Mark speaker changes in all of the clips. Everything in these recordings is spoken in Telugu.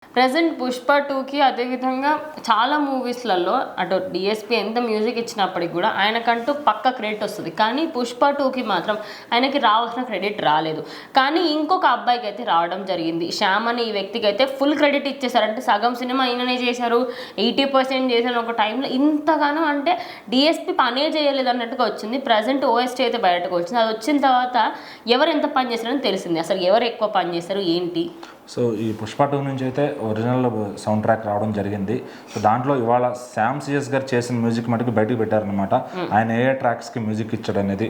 Speaker 1: ప్రెజెంట్ 'పుష్ప 2'కి అదేవిధంగా చాలా మూవీస్‌లలో అటు డీఎస్‌పీ ఎంత మ్యూజిక్ ఇచ్చినప్పటికి కూడా ఆయనకంటూ పక్కా క్రెడిట్ వస్తది. కానీ 'పుష్ప 2'కి మాత్రం ఆయనకి రావాల్సిన క్రెడిట్ రాలేదు. కానీ ఇంకొక అబ్బాయికైతే రావడం జరిగింది. శ్యామ్ అనే ఈ వ్యక్తికైతే ఫుల్ క్రెడిట్ ఇచ్చేసారు. అంటే సగం సినిమా ఈయననే చేశారు, 80% చేశారు ఒక టైంలో. ఇంతగానో అంటే డీఎస్‌పీ పనే చేయలేదు అన్నట్టుగా వచ్చింది. ప్రెజెంట్ ఓఎస్టీ అయితే బయటకు వచ్చింది. అది వచ్చిన తర్వాత ఎవరు ఎంత పని చేశారని తెలిసింది. అసలు ఎవరు ఎక్కువ పని చేశారు ఏంటి?
Speaker 2: సో ఈ 'పుష్ప 2' నుంచి అయితే ఒరిజినల్ సౌండ్ ట్రాక్ రావడం జరిగింది. సో దాంట్లో ఇవాళ శ్యామ్ సిఎస్ గారు చేసిన మ్యూజిక్ మటుకు బయటకు పెట్టారనమాట. ఆయన ఏ ట్రాక్స్కి మ్యూజిక్ ఇచ్చాడు అనేది.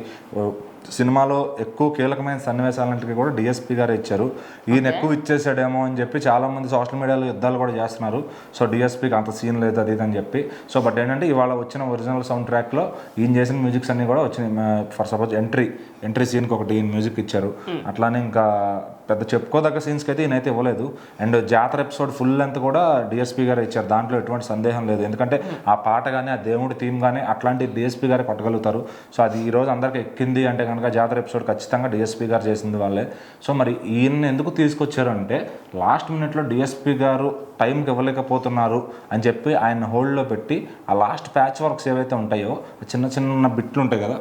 Speaker 2: సినిమాలో ఎక్కువ కీలకమైన సన్నివేశాలంటికి కూడా డిఎస్పీ గారే ఇచ్చారు. ఈయన ఎక్కువ ఇచ్చేసాడేమో అని చెప్పి చాలామంది సోషల్ మీడియాలో యుద్ధాలు కూడా చేస్తున్నారు. సో డిఎస్పీకి అంత సీన్ లేదు అది ఇది అని చెప్పి. సో బట్ ఏంటంటే ఇవాళ వచ్చిన ఒరిజినల్ సౌండ్ ట్రాక్లో ఈయన చేసిన మ్యూజిక్స్ అన్నీ కూడా వచ్చినాయి. ఫర్ సపోజ్ ఎంట్రీ సీన్కి ఒకటి ఈయన మ్యూజిక్ ఇచ్చారు. అట్లానే ఇంకా పెద్ద చెప్పుకోదగ్గ సీన్స్కి అయితే ఈయనైతే ఇవ్వలేదు. అండ్ జాతర ఎపిసోడ్ ఫుల్ లెంత్ కూడా డిఎస్పీ గారు ఇచ్చారు. దాంట్లో ఎటువంటి సందేహం లేదు. ఎందుకంటే ఆ పాట కానీ ఆ దేవుడి థీమ్ కానీ అట్లాంటి డిఎస్పీ గారే కొట్టగలుగుతారు. సో అది ఈరోజు అందరికి ఎక్కింది అంటే కనుక జాతర ఎపిసోడ్ ఖచ్చితంగా డిఎస్పీ గారు చేసింది వాళ్ళే. సో మరి ఈయన్ని ఎందుకు తీసుకొచ్చారు అంటే లాస్ట్ మినిట్లో డిఎస్పీ గారు టైంకి ఇవ్వలేకపోతున్నారు అని చెప్పి ఆయన హోల్డ్లో పెట్టి ఆ లాస్ట్ ప్యాచ్ వర్క్స్ ఏవైతే ఉంటాయో చిన్న చిన్న బిట్లు ఉంటాయి కదా,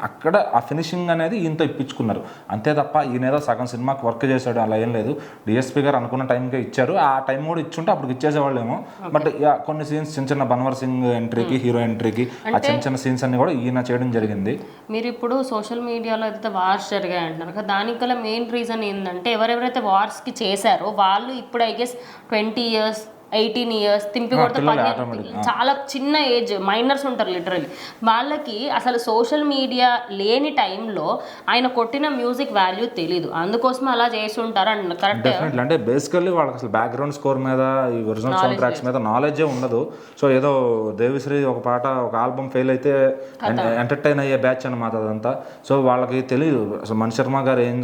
Speaker 2: అక్కడ ఆ ఫినిషింగ్ అనేది ఈయనతో ఇప్పించుకున్నారు. అంతే తప్ప ఈయన ఏదో సగం సినిమాకి వర్క్ చేశాడు అలా ఏం లేదు. డిఎస్పీ గారు అనుకున్న టైంకే ఇచ్చారు. ఆ టైం కూడా ఇచ్చుంటే అప్పుడు ఇచ్చేసేవాళ్ళేమో. బట్ కొన్ని సీన్స్ చిన్న చిన్న బన్వర్ సింగ్ ఎంట్రీకి, హీరో ఎంట్రీకి ఆ చిన్న చిన్న సీన్స్ అన్ని కూడా ఈయన చేయడం జరిగింది.
Speaker 1: మీరు ఇప్పుడు సోషల్ మీడియాలో అయితే వార్స్ జరిగాయి అంటున్నారు కదా, దానికి గల మెయిన్ రీజన్ ఏంటంటే ఎవరెవరైతే వార్స్కి చేశారో వాళ్ళు ఇప్పుడు ఐ గెస్ 20 years 18 years తింపి కొడితే చాలా చిన్న ఏజ్ మైనర్స్ ఉంటారు లిటరల్లీ. వాళ్ళకి అసలు సోషల్ మీడియా లేని టైంలో ఆయన కొట్టిన మ్యూజిక్ వాల్యూ తెలీదు. అందుకోసం అలా చేసి ఉంటారు అంటున్నారు. కరెక్ట్.
Speaker 2: డెఫినెట్లీ. అంటే బేసికల్లీ వాళ్ళకి అసలు బ్యాక్గ్రౌండ్ స్కోర్ మీద ఈ ఒరిజినల్ సౌండ్ ట్రాక్స్ మీద నాలెడ్జే ఉండదు. సో ఏదో దేవిశ్రీ ఒక పాట ఒక ఆల్బమ్ ఫెయిల్ అయితే ఎంటర్టైన్ అయ్యే బ్యాచ్ అనమాట అదంతా. సో వాళ్ళకి తెలియదు అసలు మణి శర్మ గారు ఏం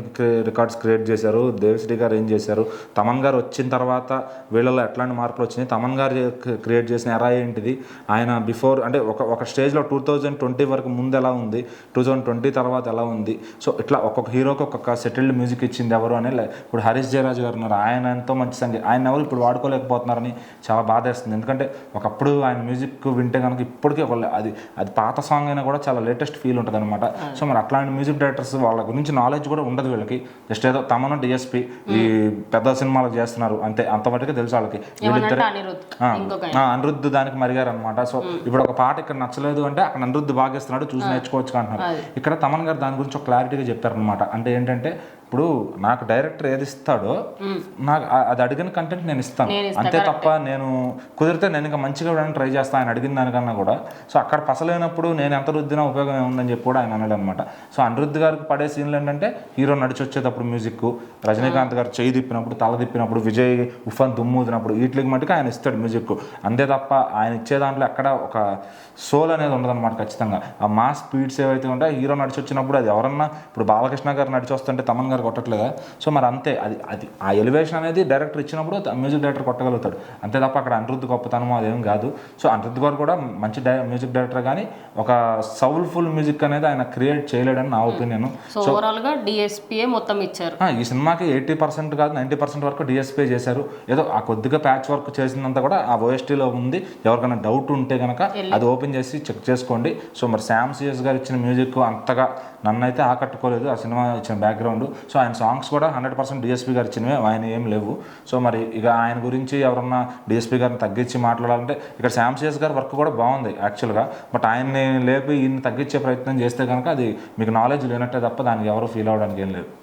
Speaker 2: రికార్డ్స్ క్రియేట్ చేశారు, దేవిశ్రీ గారు ఏం చేశారు, తమన్ గారు వచ్చిన తర్వాత వీళ్ళలో ఎట్లాంటి మార్పులు వచ్చినాయి, తమన్ గారు క్రియేట్ చేసిన ఎరా ఏంటిది, ఆయన బిఫోర్ అంటే ఒక స్టేజ్లో 2020 వరకు ముందు ఎలా ఉంది, 2020 తర్వాత ఎలా ఉంది. సో ఇట్లా ఒక్కొక్క హీరోకి ఒక్కొక్క సెటిల్డ్ మ్యూజిక్ ఇచ్చింది ఎవరు అని. ఇప్పుడు హరీష్ జయరాజ్ గారు ఉన్నారు, ఆయన ఎంతో మంచి సంగీతం, ఆయన ఎవరు ఇప్పుడు వాడుకోలేకపోతున్నారని చాలా బాధేస్తుంది. ఎందుకంటే ఒకప్పుడు ఆయన మ్యూజిక్ వింటే కనుక ఇప్పటికీ అది పాత సాంగ్ అయినా కూడా చాలా లేటెస్ట్ ఫీల్ ఉంటుంది అనమాట. సో మరి అట్లాంటి మ్యూజిక్ డైరెక్టర్స్ వాళ్ళ గురించి నాలెడ్జ్ కూడా ఉండదు వీళ్ళకి. జస్ట్ ఏదో తమను డిఎస్పీ ఈ పెద్ద సినిమాలకు చేస్తున్నారు అంతే, అంతవరకు తెలుసు వాళ్ళకి. అనిరుద్ధ్ దానికి మరిగారు అనమాట. సో ఇప్పుడు ఒక పాట ఇక్కడ నచ్చలేదు అంటే అక్కడ అనిరుద్ధ్ బాగేస్తున్నాడు, చూసి నేర్చుకోవచ్చు అంటున్నారు. ఇక్కడ తమన్ గారు దాని గురించి ఒక క్లారిటీగా చెప్పారనమాట. అంటే ఏంటంటే ఇప్పుడు నాకు డైరెక్టర్ ఏది ఇస్తాడో నాకు అది అడిగిన కంటెంట్ నేను ఇస్తాను అంతే తప్ప నేను కుదిరితే నేను ఇంకా మంచిగా ఇవ్వడానికి ట్రై చేస్తాను ఆయన అడిగిన దానికన్నా కూడా. సో అక్కడ పసలేనప్పుడు నేను ఎంత రుద్దినా ఉపయోగం ఏముందని చెప్పి కూడా ఆయన అన్నాడు అనమాట. సో అనిరుద్ధ్ గారికి పడే సీన్లు ఏంటంటే హీరో నడిచి వచ్చేటప్పుడు మ్యూజిక్, రజనీకాంత్ గారు చేయి తిప్పినప్పుడు, తల తిప్పినప్పుడు, విజయ్ ఉఫాన్ దుమ్ముదినప్పుడు వీటికి మటుకు ఆయన ఇస్తాడు మ్యూజిక్. అంతే తప్ప ఆయన ఇచ్చే దాంట్లో ఎక్కడ ఒక సోల్ అనేది ఉండదు అనమాట. ఖచ్చితంగా ఆ మాస్ స్పీడ్స్ ఏవైతే ఉంటాయో హీరో నడిచి వచ్చినప్పుడు అది ఎవరన్నా ఇప్పుడు బాలకృష్ణ గారు నడిచి వస్తుంటే తమన్ గారు కొట్టట్లేదా. సో మరి అంతే, అది ఆ ఎలివేషన్ అనేది డైరెక్టర్ ఇచ్చినప్పుడు మ్యూజిక్ డైరెక్టర్ కొట్టగలుగుతాడు. అంతే తప్ప అక్కడ అనిరుద్ధ్ గొప్పతనం అదేం కాదు. సో అనిరుద్ధ్ గారు కూడా మంచి మ్యూజిక్ డైరెక్టర్, కానీ ఒక సౌల్ఫుల్ మ్యూజిక్ అనేది ఆయన క్రియేట్ చేయలేడని నా ఒపీనియన్.
Speaker 1: సో ఓవరాల్ గా డిఎస్పీ మొత్తం ఇచ్చారు.
Speaker 2: ఈ సినిమాకి 80% కాదు 90% వరకు డిఎస్పీ చేశారు. ఏదో ఆ కొద్దిగా ప్యాచ్ వర్క్ చేసినంత కూడా ఆ ఓఎస్టీలో ఉంది. ఎవరికైనా డౌట్ ఉంటే కనుక అది ఓపెన్ చేసి చెక్ చేసుకోండి. సో మరి శ్యామ్ సిఎస్ గారు ఇచ్చిన మ్యూజిక్ అంతగా నన్నైతే ఆకట్టుకోలేదు. ఆ సినిమా ఇచ్చిన బ్యాక్గ్రౌండ్. సో ఆయన సాంగ్స్ కూడా 100% డిఎస్పీ గారు ఇచ్చినవే, ఆయన ఏం లేవు. సో మరి ఇక ఆయన గురించి ఎవరన్నా డిఎస్పీ గారిని తగ్గించి మాట్లాడాలంటే ఇక్కడ శ్యామ్ సిఎస్ గారి వర్క్ కూడా బాగుంది యాక్చువల్గా. బట్ ఆయన్ని లేపి ఈయన్ని తగ్గించే ప్రయత్నం చేస్తే కనుక అది మీకు నాలెడ్జ్ లేనట్టే తప్ప దానికి ఎవరు ఫీల్ అవ్వడానికి ఏం లేదు.